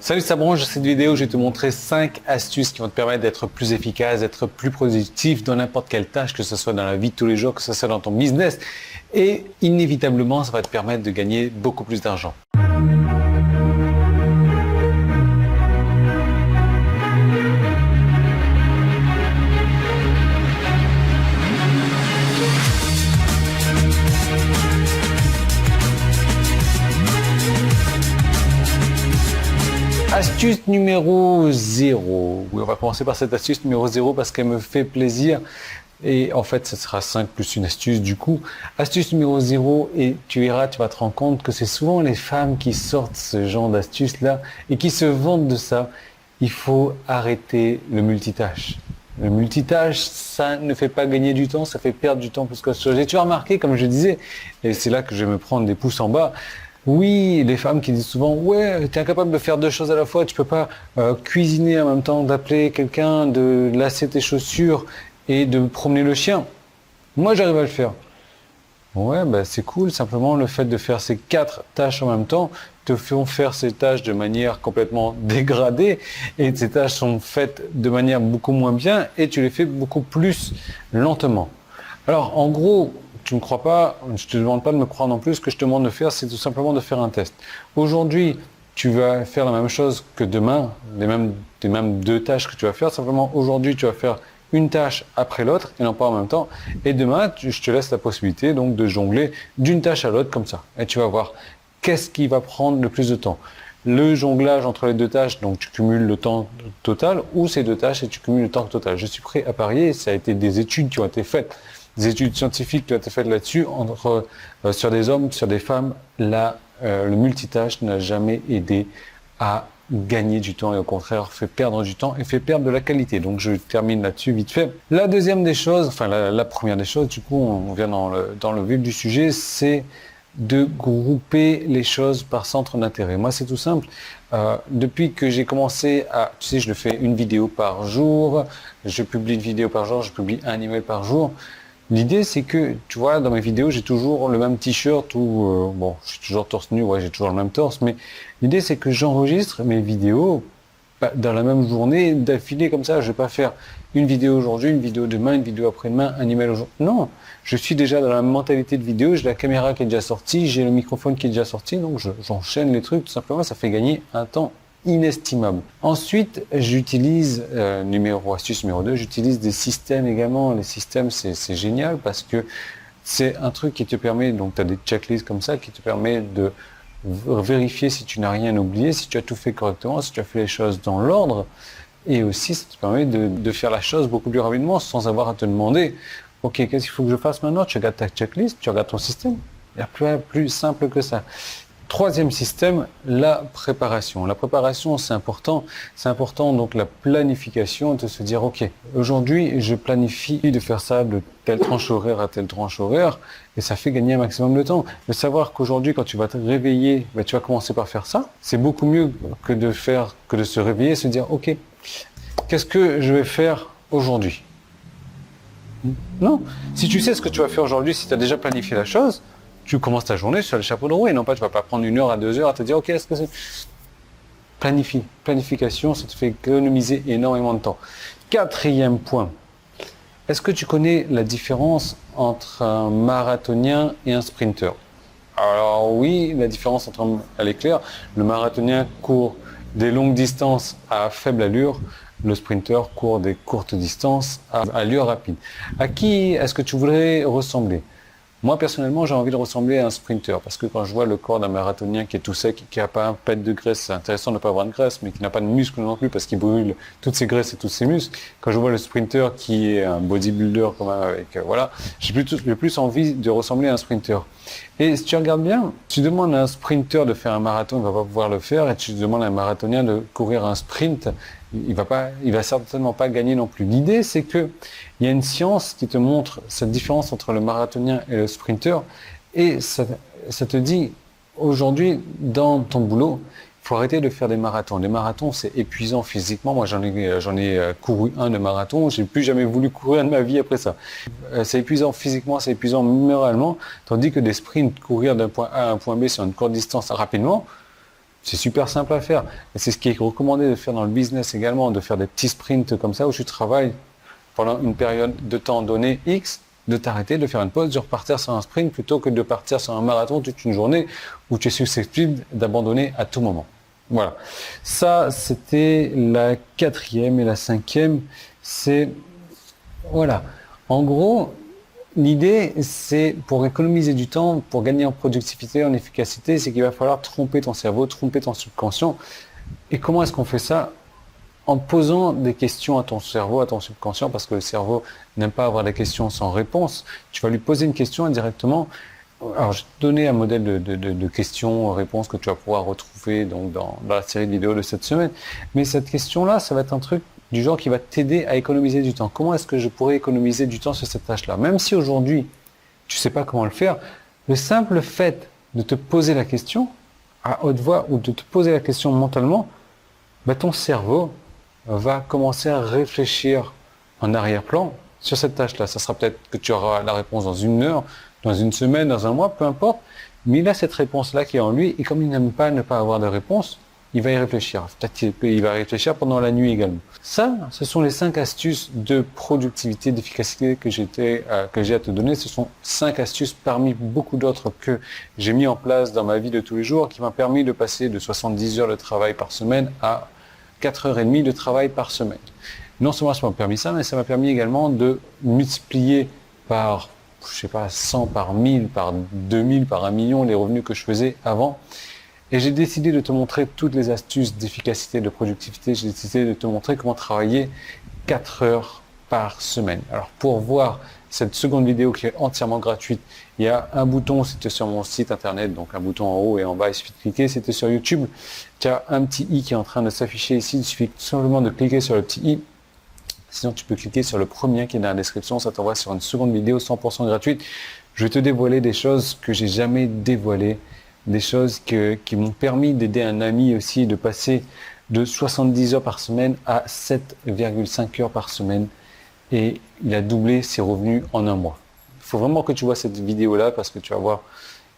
Salut, ça branche. Dans cette vidéo, je vais te montrer 5 astuces qui vont te permettre d'être plus efficace, d'être plus productif dans n'importe quelle tâche, que ce soit dans la vie de tous les jours, que ce soit dans ton business. Et inévitablement, ça va te permettre de gagner beaucoup plus d'argent. Astuce numéro 0. Oui, on va commencer par cette astuce numéro 0 parce qu'elle me fait plaisir. Et en fait, ce sera 5 plus une astuce du coup. Astuce numéro 0, et tu verras, tu vas te rendre compte que c'est souvent les femmes qui sortent ce genre d'astuces-là et qui se vantent de ça. Il faut arrêter le multitâche. Le multitâche, ça ne fait pas gagner du temps, ça fait perdre du temps plus qu'autre chose. Et tu as remarqué, comme je disais, et c'est là que je vais me prendre des pouces en bas, oui, les femmes qui disent souvent « Ouais, tu es incapable de faire 2 choses à la fois, tu peux pas cuisiner en même temps, d'appeler quelqu'un, de lasser tes chaussures et de promener le chien. Moi, j'arrive à le faire. » Ouais, bah, c'est cool, simplement le fait de faire ces 4 tâches en même temps te font faire ces tâches de manière complètement dégradée et ces tâches sont faites de manière beaucoup moins bien et tu les fais beaucoup plus lentement. Alors, en gros, tu ne me crois pas, je ne te demande pas de me croire non plus, ce que je te demande de faire, c'est tout simplement de faire un test. Aujourd'hui, tu vas faire la même chose que demain, les mêmes 2 tâches que tu vas faire, simplement aujourd'hui, tu vas faire une tâche après l'autre et non pas en même temps. Et demain, je te laisse la possibilité donc de jongler d'une tâche à l'autre comme ça. Et tu vas voir qu'est-ce qui va prendre le plus de temps. Le jonglage entre les 2 tâches, donc tu cumules le temps total, ou ces 2 tâches et tu cumules le temps total. Je suis prêt à parier, ça a été des études qui ont été faites, des études scientifiques qui ont été faites là-dessus, sur des hommes, sur des femmes. Là, le multitâche n'a jamais aidé à gagner du temps et au contraire fait perdre du temps et fait perdre de la qualité. Donc je termine là-dessus vite fait. La deuxième des choses, enfin la première des choses, du coup on vient dans le vif du sujet, c'est de grouper les choses par centre d'intérêt. Moi c'est tout simple. Depuis que j'ai commencé à, tu sais, je le fais une vidéo par jour, je publie une vidéo par jour, je publie un email par jour. L'idée, c'est que, tu vois, dans mes vidéos, j'ai toujours le même t-shirt ou, bon, je suis toujours torse nu, ouais, j'ai toujours le même torse, mais l'idée, c'est que j'enregistre mes vidéos dans la même journée, d'affilée comme ça. Je vais pas faire une vidéo aujourd'hui, une vidéo demain, une vidéo après-demain, un email aujourd'hui. Non, je suis déjà dans la mentalité de vidéo, j'ai la caméra qui est déjà sortie, j'ai le microphone qui est déjà sorti, donc j'enchaîne les trucs, tout simplement, ça fait gagner un temps inestimable. Ensuite, j'utilise, astuce numéro 2, j'utilise des systèmes également. Les systèmes, c'est génial parce que c'est un truc qui te permet, donc tu as des checklists comme ça, qui te permet de vérifier si tu n'as rien oublié, si tu as tout fait correctement, si tu as fait les choses dans l'ordre. Et aussi, ça te permet de faire la chose beaucoup plus rapidement sans avoir à te demander « Ok, qu'est-ce qu'il faut que je fasse maintenant ?» Tu regardes ta checklist, tu regardes ton système. Il n'y a rien plus simple que ça. Troisième système, la préparation. La préparation, c'est important. C'est important, donc, la planification, de se dire, OK, aujourd'hui, je planifie de faire ça de telle tranche horaire à telle tranche horaire, et ça fait gagner un maximum de temps. De savoir qu'aujourd'hui, quand tu vas te réveiller, ben, tu vas commencer par faire ça. C'est beaucoup mieux que de se réveiller et se dire, OK, qu'est-ce que je vais faire aujourd'hui? Non. Si tu sais ce que tu vas faire aujourd'hui, si tu as déjà planifié la chose, tu commences ta journée sur le chapeau de roue et non pas tu vas pas prendre 1 heure à 2 heures à te dire ok, est-ce que c'est planification, ça te fait économiser énormément de temps. 4e point, est-ce que tu connais la différence entre un marathonien et un sprinter? Alors oui, la différence elle est claire. Le marathonien court des longues distances à faible allure, le sprinter court des courtes distances à allure rapide. À qui est-ce que tu voudrais ressembler? Moi, personnellement, j'ai envie de ressembler à un sprinter parce que quand je vois le corps d'un marathonien qui est tout sec, qui n'a pas un pet de graisse, c'est intéressant de ne pas avoir de graisse, mais qui n'a pas de muscles non plus parce qu'il brûle toutes ses graisses et tous ses muscles. Quand je vois le sprinter qui est un bodybuilder quand même avec, voilà, j'ai plus envie de ressembler à un sprinter. Et si tu regardes bien, tu demandes à un sprinter de faire un marathon, il va pas pouvoir le faire, et tu demandes à un marathonien de courir un sprint, il va certainement pas gagner non plus. L'idée, c'est que il y a une science qui te montre cette différence entre le marathonien et le sprinter, et ça te dit, aujourd'hui, dans ton boulot, il faut arrêter de faire des marathons. Les marathons, c'est épuisant physiquement. Moi, j'en ai couru un de marathon. J'ai plus jamais voulu courir de ma vie après ça. C'est épuisant physiquement, c'est épuisant moralement. Tandis que des sprints, courir d'un point A à un point B sur une courte distance rapidement, C'est super simple à faire. Et c'est ce qui est recommandé de faire dans le business également, de faire des petits sprints comme ça où tu travailles pendant une période de temps donné X, de t'arrêter, de faire une pause, de repartir sur un sprint plutôt que de partir sur un marathon toute une journée où tu es susceptible d'abandonner à tout moment. Voilà. Ça, c'était la 4e et la 5e. C'est, voilà. En gros, l'idée, c'est pour économiser du temps, pour gagner en productivité, en efficacité, c'est qu'il va falloir tromper ton cerveau, tromper ton subconscient. Et comment est-ce qu'on fait ça? En posant des questions à ton cerveau, à ton subconscient, parce que le cerveau n'aime pas avoir des questions sans réponse. Tu vas lui poser une question indirectement. Alors, je vais te donner un modèle de questions-réponses que tu vas pouvoir retrouver donc, dans la série de vidéos de cette semaine. Mais cette question-là, ça va être un truc du genre qui va t'aider à économiser du temps. Comment est-ce que je pourrais économiser du temps sur cette tâche-là? Même si aujourd'hui, tu ne sais pas comment le faire, le simple fait de te poser la question à haute voix ou de te poser la question mentalement, ton cerveau va commencer à réfléchir en arrière-plan sur cette tâche-là. Ça sera peut-être que tu auras la réponse dans 1 heure, dans 1 semaine, dans 1 mois, peu importe. Mais il a cette réponse-là qui est en lui et comme il n'aime pas ne pas avoir de réponse, il va y réfléchir. Peut-être qu'il va réfléchir pendant la nuit également. Ça, ce sont les 5 astuces de productivité, d'efficacité que j'ai à te donner. Ce sont 5 astuces parmi beaucoup d'autres que j'ai mis en place dans ma vie de tous les jours qui m'a permis de passer de 70 heures de travail par semaine à 4h30 de travail par semaine. Non seulement ça m'a permis ça, mais ça m'a permis également de multiplier par, 100, par 1000, par 2000, par 1 million les revenus que je faisais avant. Et j'ai décidé de te montrer toutes les astuces d'efficacité, de productivité. J'ai décidé de te montrer comment travailler 4 heures par semaine. Alors pour voir cette seconde vidéo qui est entièrement gratuite, il y a un bouton, c'était sur mon site internet, donc un bouton en haut et en bas, il suffit de cliquer. C'était sur YouTube, tu as un petit i qui est en train de s'afficher ici, il suffit tout simplement de cliquer sur le petit i. Sinon, tu peux cliquer sur le premier qui est dans la description, ça t'envoie sur une seconde vidéo 100% gratuite. Je vais te dévoiler des choses que j'ai jamais dévoilées, des choses qui m'ont permis d'aider un ami aussi de passer de 70 heures par semaine à 7,5 heures par semaine. Et il a doublé ses revenus en 1 mois. Il faut vraiment que tu vois cette vidéo-là parce que tu vas voir,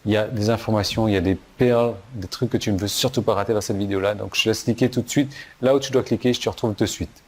il y a des informations, il y a des perles, des trucs que tu ne veux surtout pas rater dans cette vidéo-là. Donc je te laisse cliquer tout de suite. Là où tu dois cliquer, je te retrouve tout de suite.